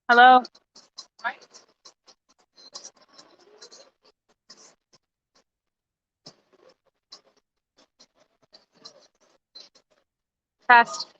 Hello. Test.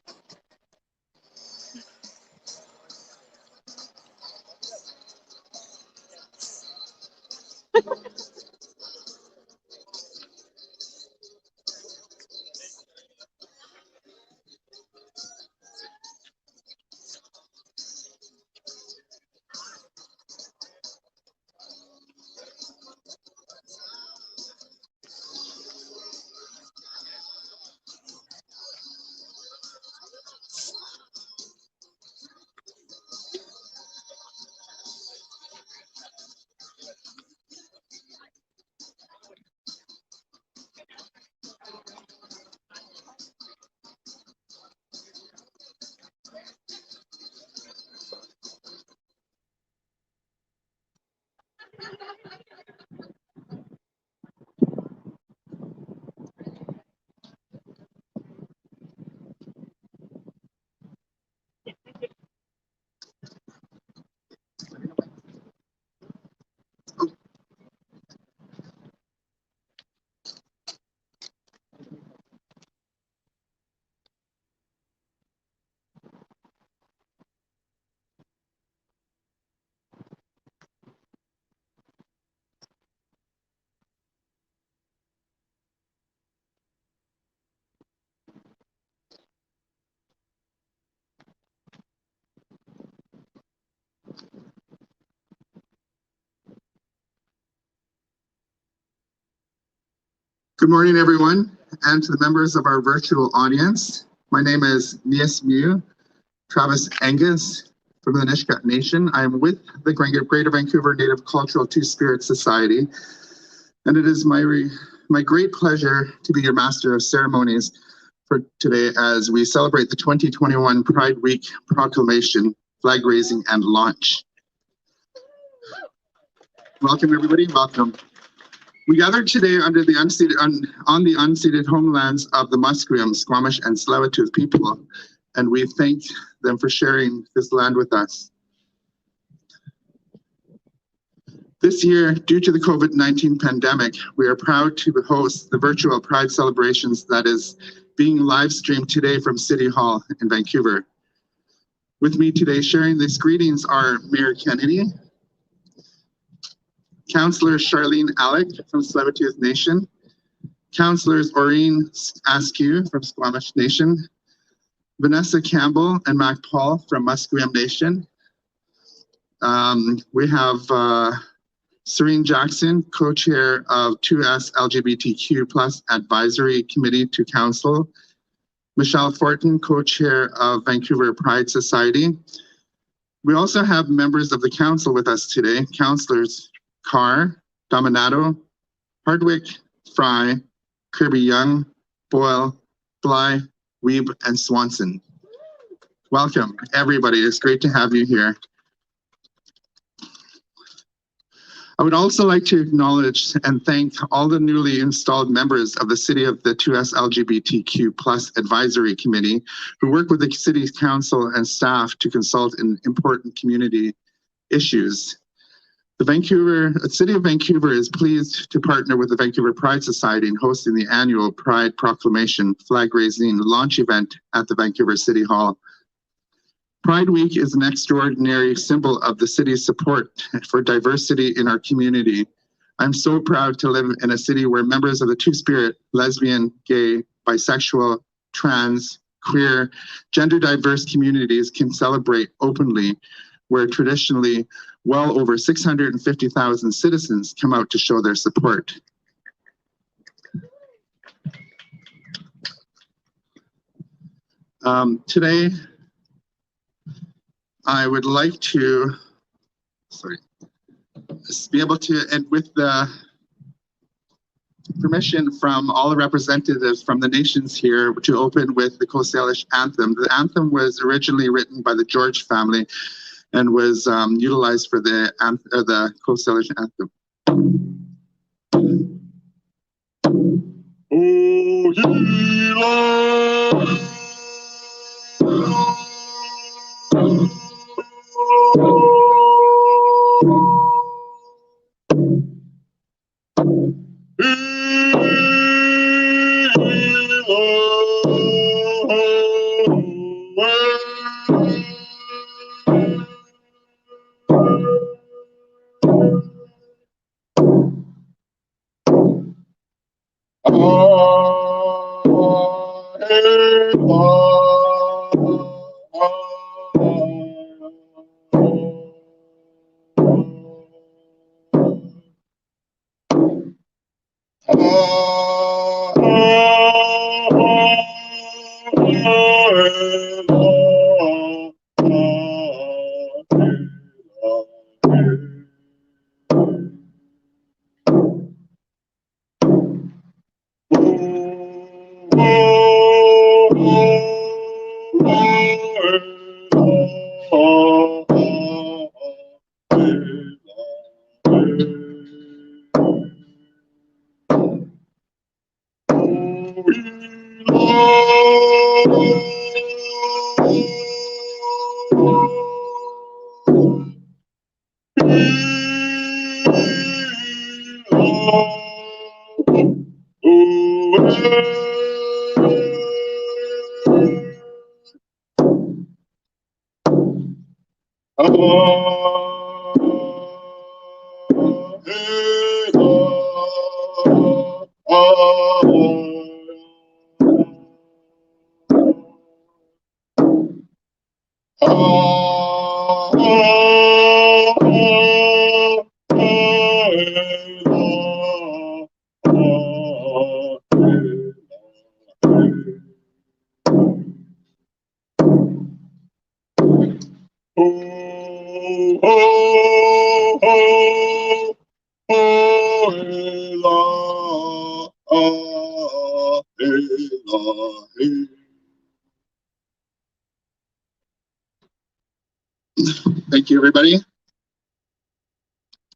Good morning, everyone, and to the members of our virtual audience. My name is Nias Mew, Travis Angus from the Nisga'a Nation. I am with the Greater Vancouver Native Cultural Two-Spirit Society, and it is my great pleasure to be your Master of Ceremonies for today as we celebrate the 2021 Pride Week Proclamation, flag raising, and launch. Welcome, everybody. Welcome. We gathered today under the on the unceded homelands of the Musqueam, Squamish, and Tsleil-Waututh people, and we thank them for sharing this land with us. This year, due to the COVID-19 pandemic, we are proud to host the virtual Pride celebrations that is being live streamed today from City Hall in Vancouver. With me today sharing these greetings are Mayor Kennedy, Councillor Charlene Alec from Tsleil-Waututh Nation, Councillors Oreen Askew from Squamish Nation, Vanessa Campbell and Mac Paul from Musqueam Nation. We have Serene Jackson, co-chair of 2S LGBTQ+ Advisory Committee to Council, Michelle Fortin, co-chair of Vancouver Pride Society. We also have members of the council with us today, Councillors Carr, Dominato, Hardwick, Fry, Kirby Young, Boyle, Bly, Weeb, and Swanson. Welcome, everybody. It's great to have you here. I would also like to acknowledge and thank all the newly installed members of the City of the 2S LGBTQ+ Advisory Committee who work with the City Council and staff to consult in important community issues. The City of Vancouver is pleased to partner with the Vancouver Pride Society in hosting the annual Pride Proclamation flag raising launch event at the Vancouver City Hall. Pride Week is an extraordinary symbol of the city's support for diversity in our community. I'm so proud to live in a city where members of the Two-Spirit, lesbian, gay, bisexual, trans, queer, gender diverse communities can celebrate openly, where traditionally well over 650,000 citizens come out to show their support. Today, I would like to, be able to, and with the, permission from all the representatives from the nations here to open with the Coast Salish anthem. The anthem was originally written by the George family and was utilized for the Coast Salish anthem. Oh, ye Lord. Thank you, everybody.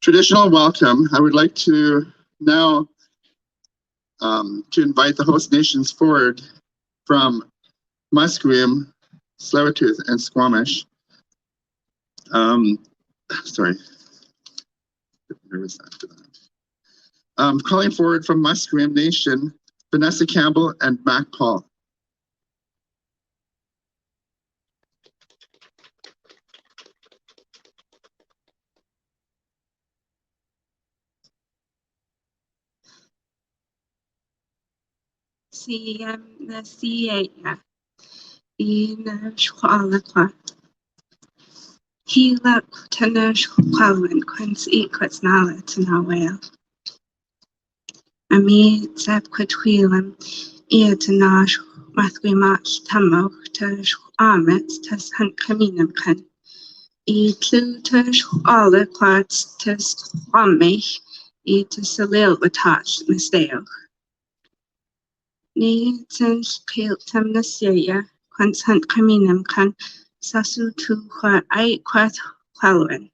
Traditional welcome. I would like to now to invite the host nations forward from Musqueam, Tsleil-Waututh, and Squamish. Sorry. Nervous after that. Calling forward from Musqueam Nation, Vanessa Campbell and Mac Paul. na siya ina shwala kwa hila tana shwalwen kwans equats nala tanawel ami tsap kwatwilam ia tanash mathwi mach tamok tash amets tas han kaminam kan I tlu tash ala kwats tas amich I tasalil watach misteo Ni tens pil tamna siya kwans han kaminam kan sasu tu kwa ai kwat kwalwen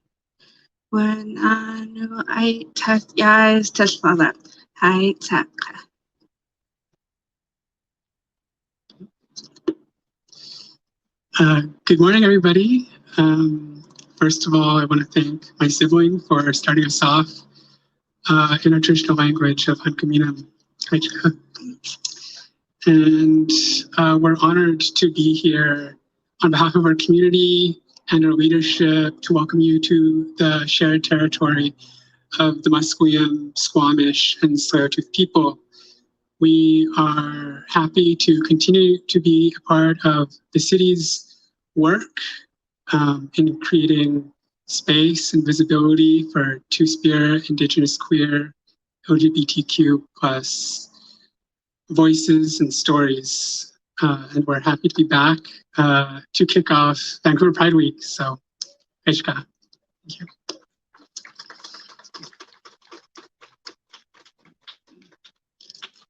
when anu ai tas yais tas fala hai tsaka Good morning, everybody. First of all, I want to thank my sibling for starting us off in our traditional language of Hankaminam. And we're honored to be here on behalf of our community and our leadership to welcome you to the shared territory of the Musqueam, Squamish, and Tsleil-Waututh people. We are happy to continue to be a part of the city's work in creating space and visibility for Two-Spirit, Indigenous, queer, LGBTQ plus voices and stories. And we're happy to be back to kick off Vancouver Pride Week. So, thank you.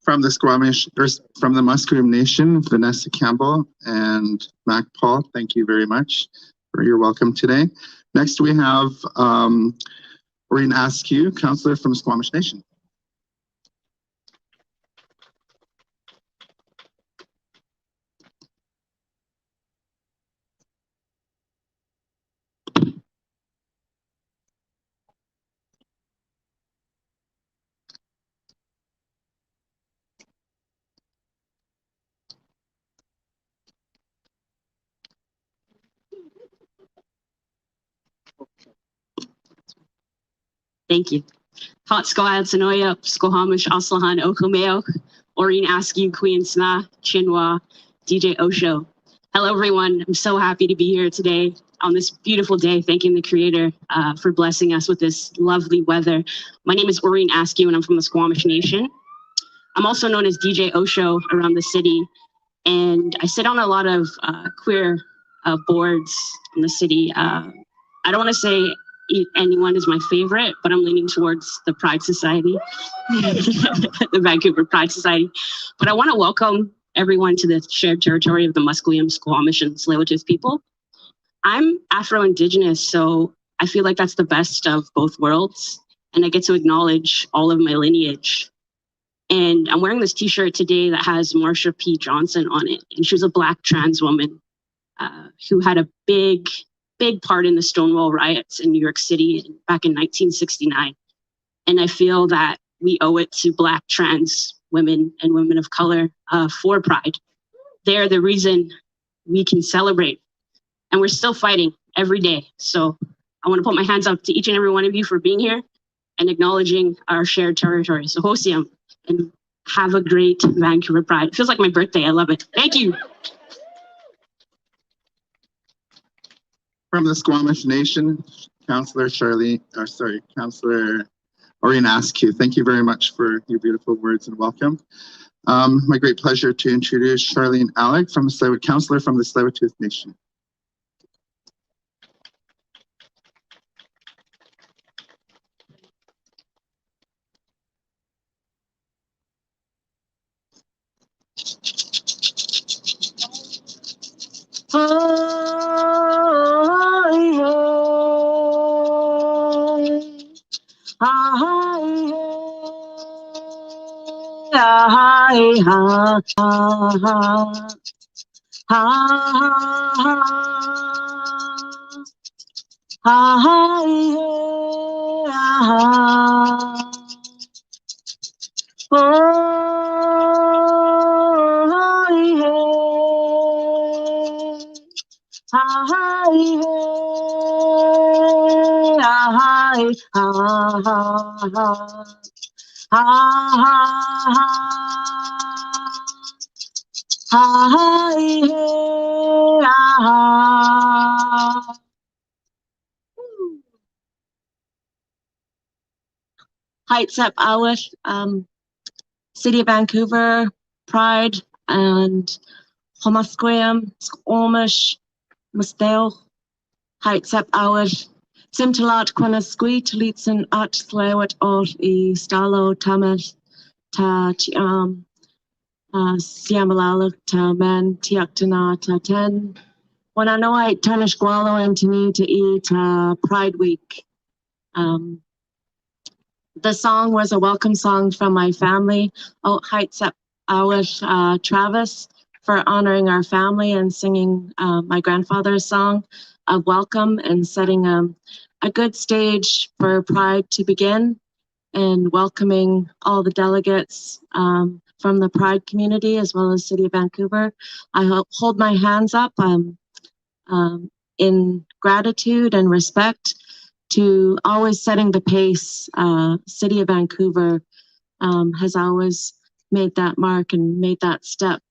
From the Musqueam Nation, Vanessa Campbell and Mac Paul, thank you very much for your welcome today. Next, we have Maureen Askew, Councillor from the Squamish Nation. Thank you. Hot Squad Sonoya, Skohamish, Aslahan, Okumeo, Maureen Askew, Queen Sna, Chinua, DJ Osho. Hello, everyone. I'm so happy to be here today on this beautiful day, thanking the Creator for blessing us with this lovely weather. My name is Maureen Askew, and I'm from the Squamish Nation. I'm also known as DJ Osho around the city, and I sit on a lot of queer boards in the city. I don't want to say anyone is my favorite, but I'm leaning towards the Pride Society, the Vancouver Pride Society. But I want to welcome everyone to the shared territory of the Musqueam, Squamish, and Tsleil-Waututh people. I'm Afro-Indigenous, so I feel like that's the best of both worlds, and I get to acknowledge all of my lineage. And I'm wearing this t-shirt today that has Marsha P. Johnson on it, and she was a Black trans woman who had a big part in the Stonewall riots in New York City back in 1969. And I feel that we owe it to Black trans women and women of color for Pride. They're the reason we can celebrate. And we're still fighting every day. So I want to put my hands up to each and every one of you for being here and acknowledging our shared territory. So Hosiam, and have a great Vancouver Pride. It feels like my birthday. I love it. Thank you. From the Squamish Nation, Councillor Maureen Askew. Thank you very much for your beautiful words and welcome. My great pleasure to introduce Charlene Alec, Councillor from the Tsleil-Waututh Nation. Heights up Awish, City of Vancouver, Pride, and Musqueam, Squamish, Musteo, Heights up Awish, Simtalat Quanasqui, Talitsan at Slewat Ot E Stalo Tamet, Ta Chiam, Siamalalo, Ta Men, Tiaktana, Ta Ten. When I know I Tanish Gualo and Tani to eat Pride Week. The song was a welcome song from my family, Heights up Awish Travis, for honoring our family and singing my grandfather's song of welcome and setting a good stage for Pride to begin and welcoming all the delegates from the Pride community as well as City of Vancouver. I hold my hands up in gratitude and respect to always setting the pace. City of Vancouver has always made that mark and made that step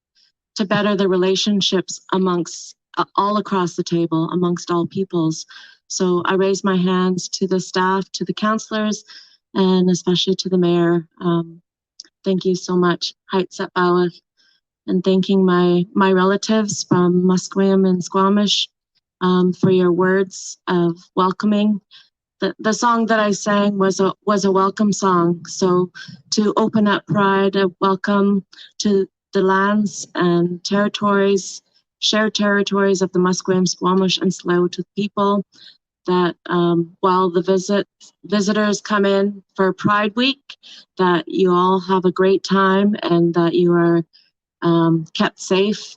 to better the relationships amongst all across the table, amongst all peoples. So I raise my hands to the staff, to the councillors, and especially to the mayor. Thank you so much, Heights up Awish, and thanking my relatives from Musqueam and Squamish for your words of welcoming the song that I sang was a welcome song. So to open up Pride, a welcome to the lands and territories, shared territories of the Musqueam, Squamish, and Tsleil-Waututh people, that while the visitors come in for Pride Week, that you all have a great time and that you are kept safe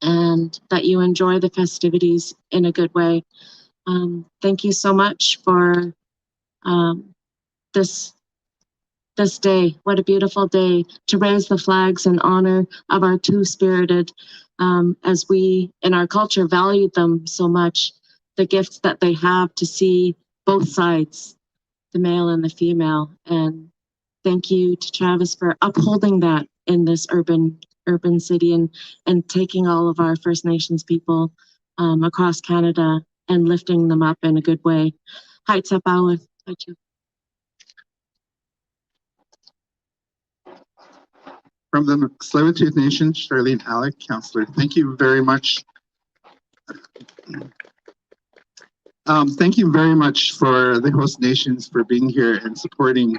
and that you enjoy the festivities in a good way. Thank you so much for this day. What a beautiful day to raise the flags in honor of our two-spirited, as we in our culture valued them so much, the gifts that they have to see both sides, the male and the female. And thank you to Travis for upholding that in this urban city and taking all of our First Nations people across Canada and lifting them up in a good way. Heights up, Alice. From the Tsleil-Waututh Nation, Charlene Alec, Councillor. Thank you very much. Thank you very much for the host nations for being here and supporting,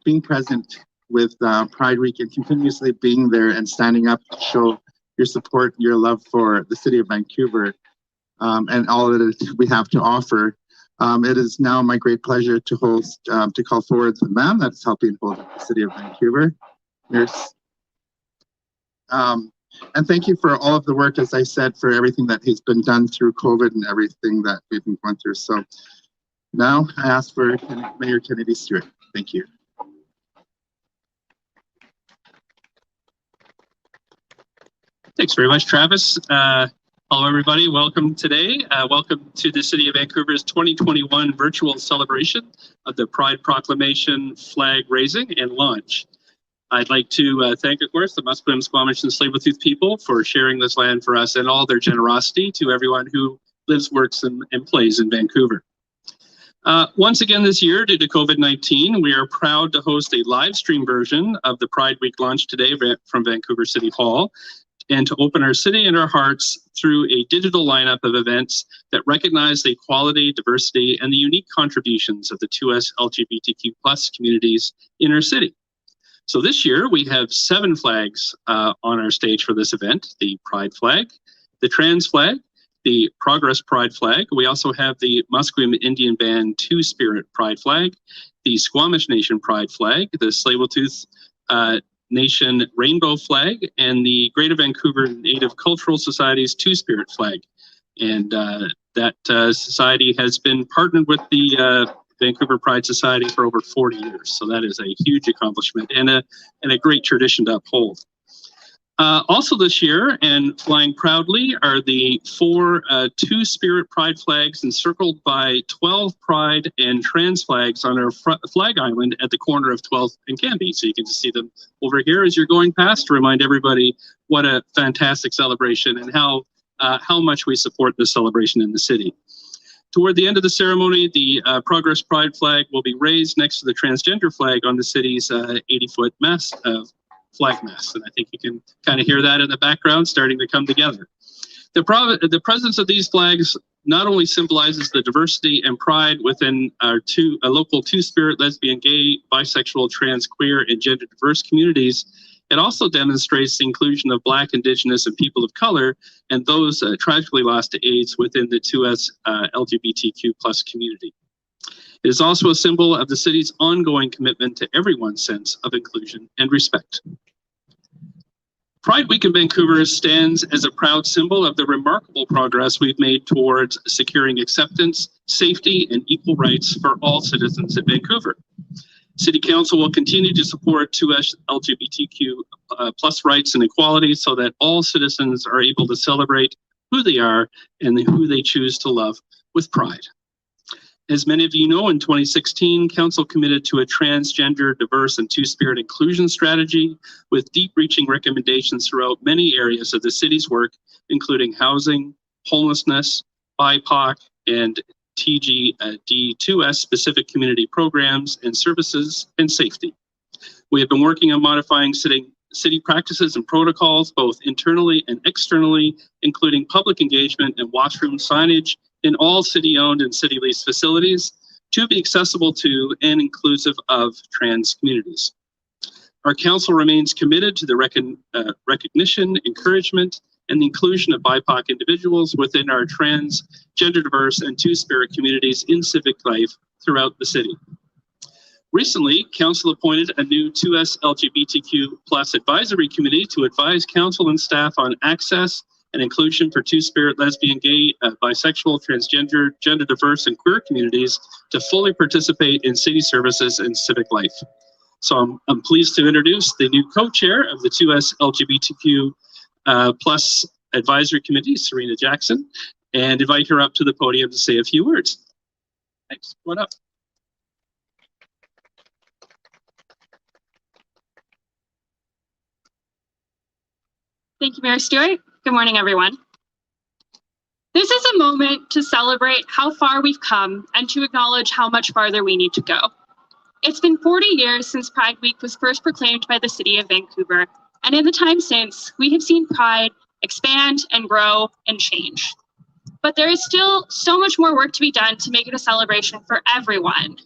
being present with Pride Week and continuously being there and standing up to show your support, your love for the city of Vancouver and all that we have to offer. It is now my great pleasure to host, to call forward the man that's helping hold up the city of Vancouver. And thank you for all of the work, as I said, for everything that has been done through COVID and everything that we've been going through. So now I ask for Mayor Kennedy Stewart. Thank you. Thanks very much, Travis. Hello, everybody. Welcome today. Welcome to the City of Vancouver's 2021 virtual celebration of the Pride Proclamation flag raising and launch. I'd like to thank, of course, the Musqueam, Squamish, and Tsleil-Waututh people for sharing this land for us and all their generosity to everyone who lives, works, and plays in Vancouver. Once again this year, due to COVID-19, we are proud to host a live stream version of the Pride Week launch today from Vancouver City Hall, and to open our city and our hearts through a digital lineup of events that recognize the equality, diversity, and the unique contributions of the 2S LGBTQ+ communities in our city. So this year we have 7 flags on our stage for this event: the Pride flag, the Trans flag, the Progress Pride flag. We also have the Musqueam Indian Band Two-Spirit Pride flag, the Squamish Nation Pride flag, the Tsleil-Waututh Nation Rainbow flag, and the Greater Vancouver Native Cultural Society's Two-Spirit flag. And that society has been partnered with the Vancouver Pride Society for over 40 years. So that is a huge accomplishment and a great tradition to uphold. Also this year, and flying proudly, are the 4 Two-Spirit Pride flags encircled by 12 Pride and Trans flags on our flag island at the corner of 12th and Canby. So you can just see them over here as you're going past to remind everybody what a fantastic celebration and how much we support this celebration in the city. Toward the end of the ceremony, the Progress Pride flag will be raised next to the transgender flag on the city's 80-foot flag mast. And I think you can kind of hear that in the background starting to come together. The presence of these flags not only symbolizes the diversity and pride within our local two-spirit, lesbian, gay, bisexual, trans, queer, and gender diverse communities, it also demonstrates the inclusion of Black, Indigenous, and people of color and those tragically lost to AIDS within the 2S LGBTQ+ community. It is also a symbol of the city's ongoing commitment to everyone's sense of inclusion and respect. Pride Week in Vancouver stands as a proud symbol of the remarkable progress we've made towards securing acceptance, safety, and equal rights for all citizens in Vancouver. City Council will continue to support 2S LGBTQ+ rights and equality so that all citizens are able to celebrate who they are and who they choose to love with pride. As many of you know, in 2016, Council committed to a transgender, diverse, and two-spirit inclusion strategy with deep-reaching recommendations throughout many areas of the city's work, including housing, homelessness, BIPOC, and TGD2S specific community programs and services, and safety. We have been working on modifying city practices and protocols, both internally and externally, including public engagement and washroom signage in all city-owned and city-leased facilities, to be accessible to and inclusive of trans communities. Our council remains committed to the recognition, encouragement, and the inclusion of BIPOC individuals within our trans, gender diverse, and two-spirit communities in civic life throughout the city. Recently, council appointed a new 2S LGBTQ+ advisory committee to advise council and staff on access and inclusion for two-spirit, lesbian, gay, bisexual, transgender, gender diverse, and queer communities to fully participate in city services and civic life. So I'm pleased to introduce the new co-chair of the 2S LGBTQ+ advisory committee, Serena Jackson, and invite her up to the podium to say a few words. Thanks. What up? Thank you, Mayor Stewart. Good morning, everyone. This is a moment to celebrate how far we've come and to acknowledge how much farther we need to go. It's been 40 years since Pride Week was first proclaimed by the City of Vancouver, and in the time since, we have seen Pride expand and grow and change. But there is still so much more work to be done to make it a celebration for everyone.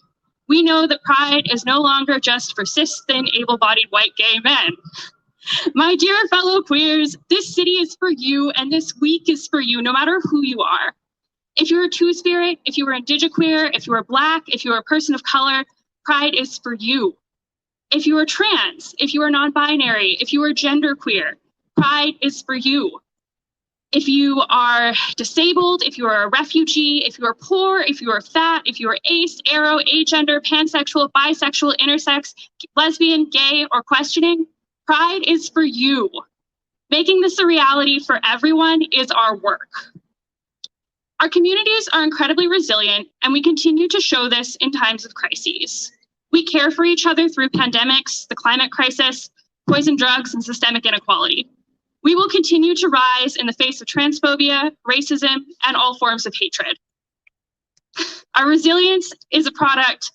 We know that Pride is no longer just for cis, thin, able-bodied white gay men. My dear fellow queers, this city is for you and this week is for you, no matter who you are. If you're a two-spirit, if you were indigiqueer, if you were Black, if you were a person of color, Pride is for you. If you are trans, if you are non-binary, if you are genderqueer, Pride is for you. If you are disabled, if you are a refugee, if you are poor, if you are fat, if you are ace, aro, agender, pansexual, bisexual, intersex, lesbian, gay, or questioning, Pride is for you. Making this a reality for everyone is our work. Our communities are incredibly resilient, and we continue to show this in times of crises. We care for each other through pandemics, the climate crisis, poison drugs, and systemic inequality. We will continue to rise in the face of transphobia, racism, and all forms of hatred. Our resilience is a product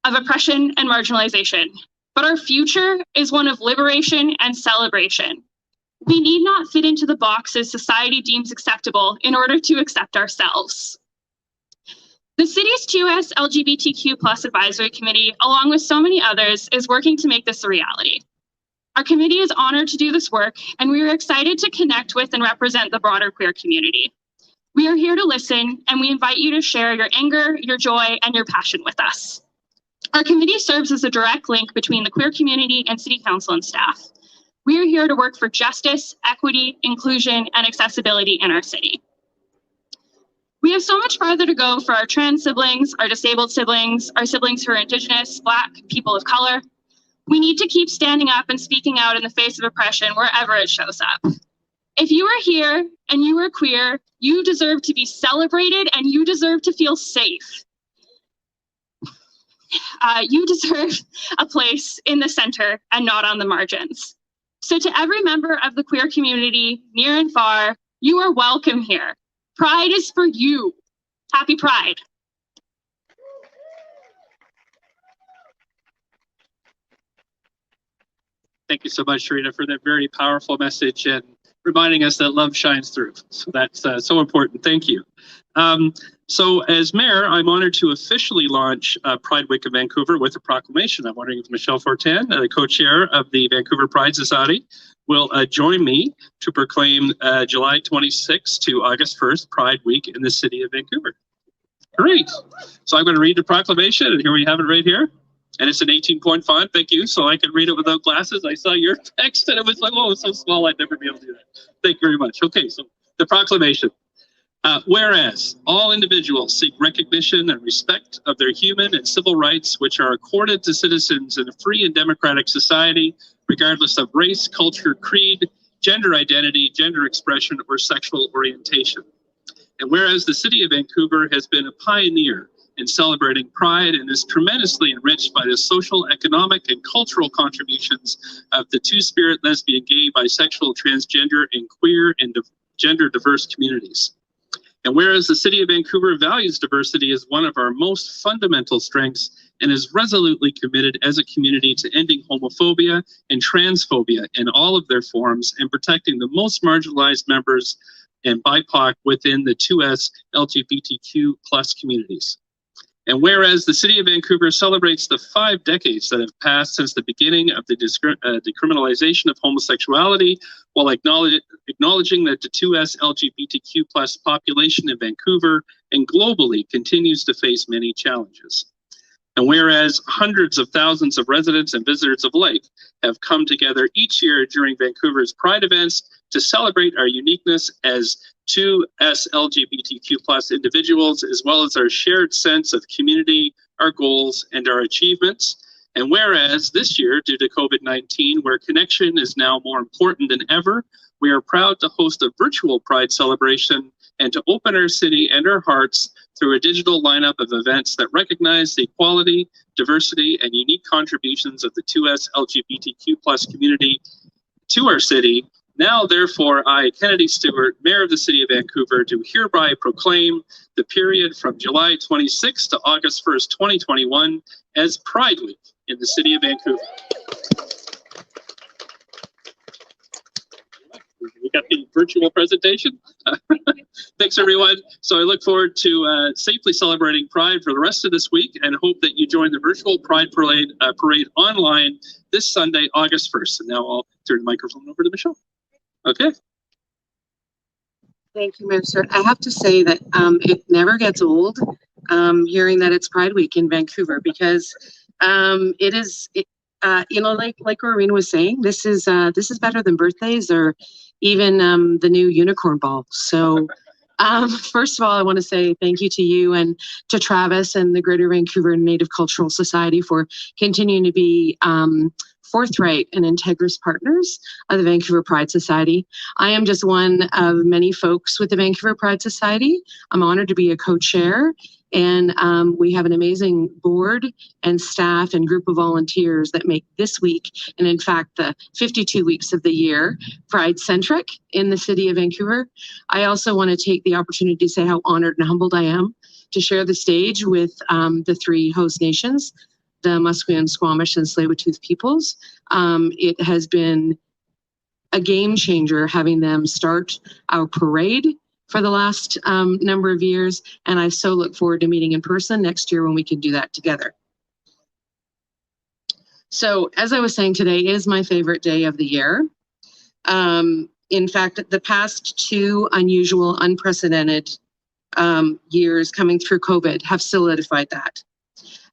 of oppression and marginalization, but our future is one of liberation and celebration. We need not fit into the boxes society deems acceptable in order to accept ourselves. The city's 2S LGBTQ+ advisory committee, along with so many others, is working to make this a reality. Our committee is honored to do this work, and we are excited to connect with and represent the broader queer community. We are here to listen, and we invite you to share your anger, your joy, and your passion with us. Our committee serves as a direct link between the queer community and City Council and staff. We are here to work for justice, equity, inclusion, and accessibility in our city. We have so much farther to go for our trans siblings, our disabled siblings, our siblings who are Indigenous, Black, people of color. We need to keep standing up and speaking out in the face of oppression wherever it shows up. If you are here and you are queer, you deserve to be celebrated and you deserve to feel safe. You deserve a place in the center and not on the margins. So to every member of the queer community, near and far, you are welcome here. Pride is for you. Happy Pride. Thank you so much, Serena, for that very powerful message and reminding us that love shines through. So that's so important. Thank you. So as mayor, I'm honored to officially launch Pride Week of Vancouver with a proclamation. I'm wondering if Michelle Fortin, the co-chair of the Vancouver Pride Society, will join me to proclaim July 26th to August 1st Pride Week in the city of Vancouver. Great. So I'm going to read the proclamation, and here we have it right here. And it's an 18-point font, thank you. So I can read it without glasses. I saw your text and it was like, oh, it's so small, I'd never be able to do that. Thank you very much. Okay, so the proclamation. Whereas all individuals seek recognition and respect of their human and civil rights, which are accorded to citizens in a free and democratic society, regardless of race, culture, creed, gender identity, gender expression, or sexual orientation. And whereas the city of Vancouver has been a pioneer in celebrating Pride and is tremendously enriched by the social, economic, and cultural contributions of the two-spirit, lesbian, gay, bisexual, transgender, and queer and gender diverse communities. And whereas the city of Vancouver values diversity as one of our most fundamental strengths and is resolutely committed as a community to ending homophobia and transphobia in all of their forms and protecting the most marginalized members and BIPOC within the 2S LGBTQ+ communities. And whereas the City of Vancouver celebrates the 5 decades that have passed since the beginning of the decriminalization of homosexuality, while acknowledging that the 2S LGBTQ+ population in Vancouver and globally continues to face many challenges. And whereas hundreds of thousands of residents and visitors alike have come together each year during Vancouver's Pride events to celebrate our uniqueness as 2S LGBTQ+ individuals, as well as our shared sense of community, our goals, and our achievements. And whereas this year, due to COVID-19, where connection is now more important than ever, we are proud to host a virtual Pride celebration and to open our city and our hearts through a digital lineup of events that recognize the equality, diversity, and unique contributions of the 2S LGBTQ+ community to our city. Now, therefore, I, Kennedy Stewart, Mayor of the City of Vancouver, do hereby proclaim the period from July 26th to August 1st, 2021 as Pride Week in the City of Vancouver. We got the virtual presentation. Thanks, everyone. So I look forward to safely celebrating Pride for the rest of this week and hope that you join the virtual Pride parade online this Sunday, August 1st. And now I'll turn the microphone over to Michelle. Okay. Thank you, Minister. I have to say that it never gets old hearing that it's Pride Week in Vancouver, because it is, you know, like Maureen was saying, this is better than birthdays or even the new unicorn ball. So first of all, I want to say thank you to you and to Travis and the Greater Vancouver Native Cultural Society for continuing to be forthright and integrous partners of the Vancouver Pride Society. I am just one of many folks with the Vancouver Pride Society. I'm honored to be a co-chair, and we have an amazing board and staff and group of volunteers that make this week, and in fact the 52 weeks of the year, Pride-centric in the City of Vancouver. I also want to take the opportunity to say how honored and humbled I am to share the stage with the 3 host nations, the Musqueam, Squamish, and Tsleil-Waututh peoples. It has been a game changer having them start our parade for the last number of years, and I so look forward to meeting in person next year when we can do that together. So, as I was saying, today is my favorite day of the year. In fact, the past 2 unusual, unprecedented years coming through COVID have solidified that.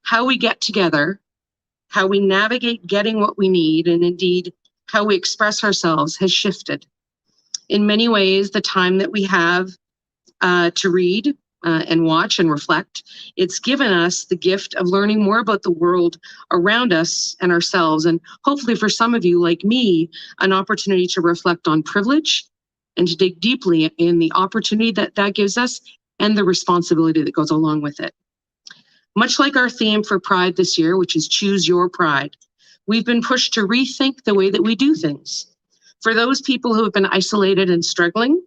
How we get together, how we navigate getting what we need, and indeed how we express ourselves has shifted. In many ways, the time that we have to read and watch and reflect, it's given us the gift of learning more about the world around us and ourselves. And hopefully for some of you, like me, an opportunity to reflect on privilege and to dig deeply in the opportunity that that gives us and the responsibility that goes along with it. Much like our theme for Pride this year, which is Choose Your Pride, we've been pushed to rethink the way that we do things. For those people who have been isolated and struggling,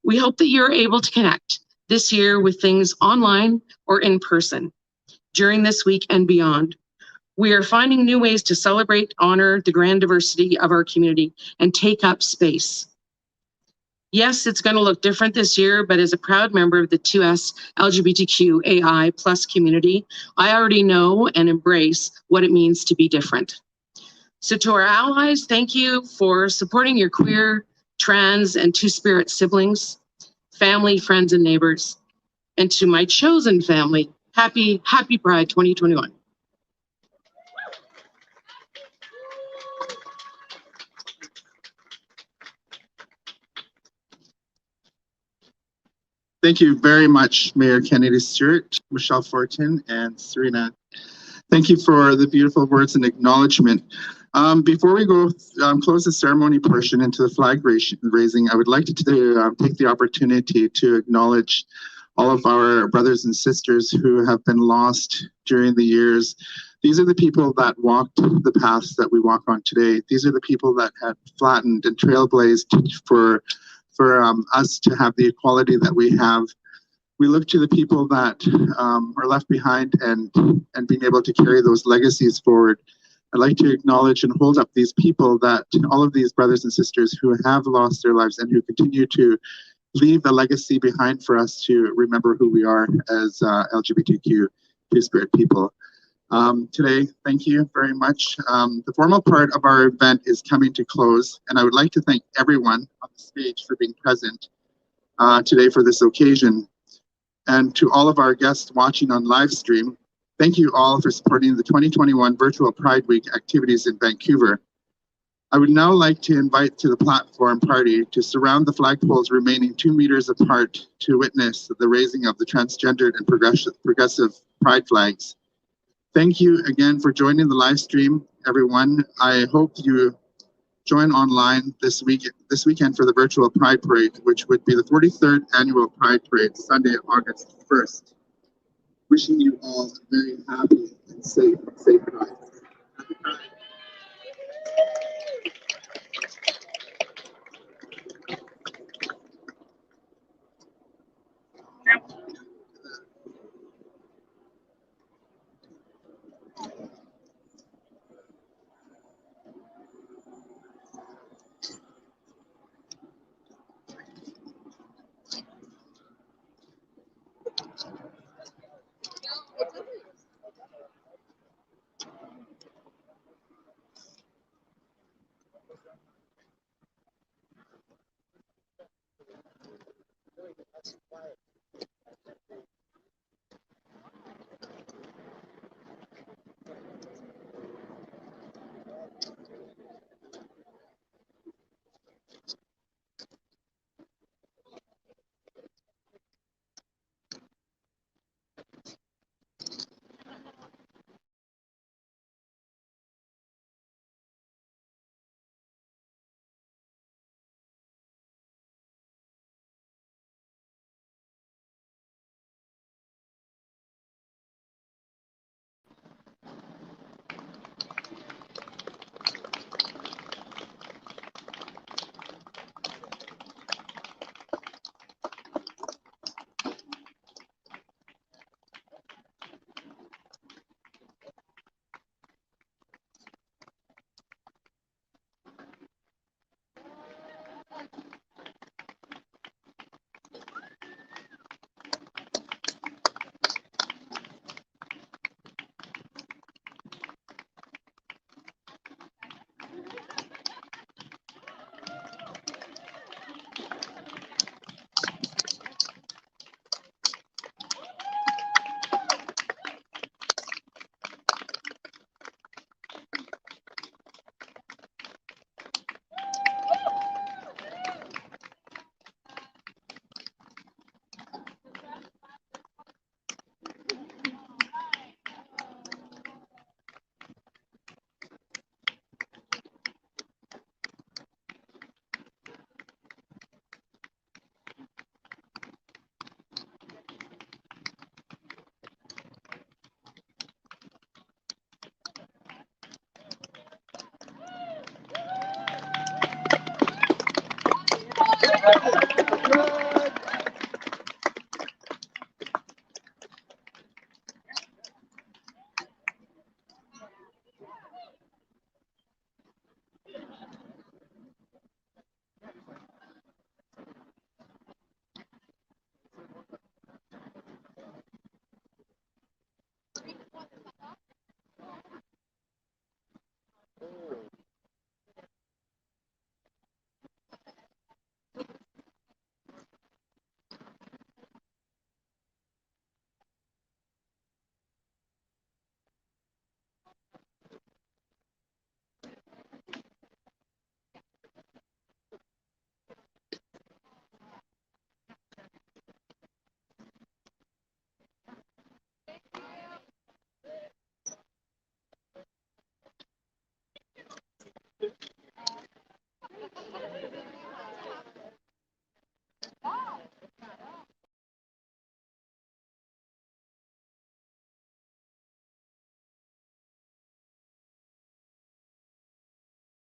we hope that you're able to connect this year with things online or in person during this week and beyond. We are finding new ways to celebrate, honor the grand diversity of our community and take up space. Yes, it's going to look different this year, but as a proud member of the 2S LGBTQAI+ community, I already know and embrace what it means to be different. So to our allies, thank you for supporting your queer, trans, and two-spirit siblings, family, friends, and neighbors. And to my chosen family, happy Pride 2021. Thank you very much, Mayor Kennedy Stewart, Michelle Fortin, and Serena. Thank you for the beautiful words and acknowledgement. Before we go close the ceremony portion into the flag raising, I would like to take the opportunity to acknowledge all of our brothers and sisters who have been lost during the years. These are the people that walked the paths that we walk on today. These are the people that had flattened and trailblazed for us to have the equality that we have. We look to the people that are left behind and being able to carry those legacies forward. I'd like to acknowledge and hold up these people, that all of these brothers and sisters who have lost their lives and who continue to leave a legacy behind for us to remember who we are as LGBTQ Two-Spirit people. Today, thank you very much. The formal part of our event is coming to close, and I would like to thank everyone on the stage for being present today for this occasion. And to all of our guests watching on live stream, thank you all for supporting the 2021 Virtual Pride Week activities in Vancouver. I would now like to invite to the platform party to surround the flagpoles remaining 2 meters apart to witness the raising of the transgendered and progressive pride flags. Thank you again for joining the live stream, everyone. I hope you join online this weekend for the virtual Pride Parade, which would be the 43rd annual Pride Parade, Sunday, August 1st. Wishing you all a very happy and safe Pride. Happy Pride. Thank you.